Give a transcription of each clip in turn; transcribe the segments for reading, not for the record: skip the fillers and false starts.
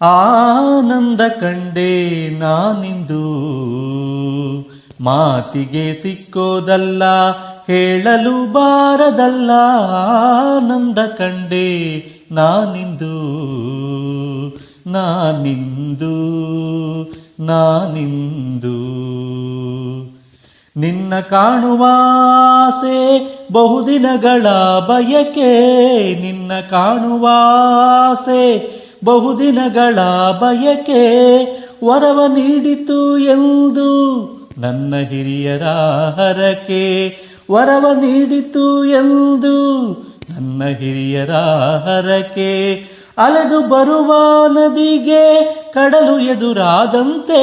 ಆನಂದ ಕಂಡೆ ನಾನಿಂದು, ಮಾತಿಗೆ ಸಿಕ್ಕೋದಲ್ಲ ಹೇಳಲು ಬಾರದಲ್ಲ. ಆನಂದ ಕಂಡೆ ನಾನಿಂದು, ನಾನಿಂದು ನಾನಿಂದು. ನಿನ್ನ ಕಾಣುವ ಆಸೆ ಬಹುದಿನಗಳ ಬಯಕೆ, ನಿನ್ನ ಕಾಣುವ ಆಸೆ ಬಹುದಿನಗಳ ಬಯಕೆ. ವರವ ನೀಡಿತು ಎಂದು ನನ್ನ ಹಿರಿಯರ ಹರಕೆ, ವರವ ನೀಡಿತು ಎಂದು ನನ್ನ ಹಿರಿಯರ ಹರಕೆ. ಅಲೆದು ಬರುವ ನದಿಗೆ ಕಡಲು ಎದುರಾದಂತೆ,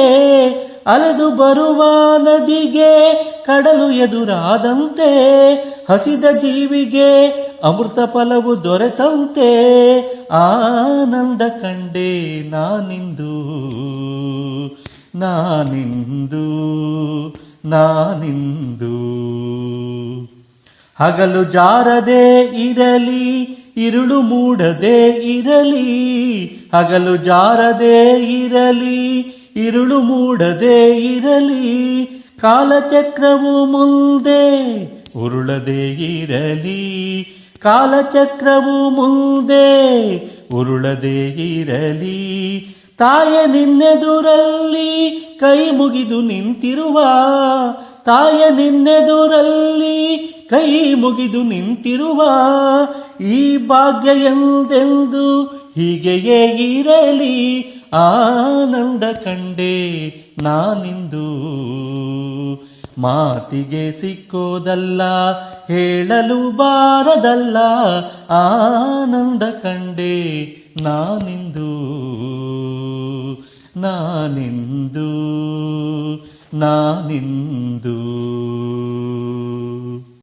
ಅಲೆದು ಬರುವ ನದಿಗೆ ಕಡಲು ಎದುರಾದಂತೆ. ಹಸಿದ ಜೀವಿಗೆ ಅಮೃತ ಫಲವು ದೊರೆತಂತೆ. ಆನಂದ ಕಂಡೆ ನಾನಿಂದು, ನಾನಿಂದು ನಾನಿಂದು. ಹಗಲು ಜಾರದೆ ಇರಲಿ, ಇರುಳು ಮೂಡದೆ ಇರಲಿ. ಹಗಲು ಜಾರದೆ ಇರಲಿ, ಇರುಳು ಮೂಡದೆ ಇರಲಿ. ಕಾಲಚಕ್ರವು ಮುಂದೆ ಉರುಳದೆ ಇರಲಿ, ಕಾಲಚಕ್ರವು ಮುಂದೆ ಉರುಳದೆ ಇರಲಿ. ತಾಯ ನಿನ್ನೆದುರಲ್ಲಿ ಕೈ ಮುಗಿದು ನಿಂತಿರುವ, ತಾಯ ನಿನ್ನೆದುರಲ್ಲಿ ಕೈ ಮುಗಿದು ನಿಂತಿರುವ. ಈ ಭಾಗ್ಯ ಎಂದೆಂದು ಹೀಗೆಯೇ ಇರಲಿ. ಆನಂದ ಕಂಡೆ ನಾನಿಂದು, ಮಾತಿಗೆ ಸಿಕ್ಕೋದಲ್ಲ ಹೇಳಲು ಬಾರದಲ್ಲ. ಆನಂದ ಕಂಡೆ ನಾನಿಂದು, ನಾನಿಂದು ನಾನಿಂದು.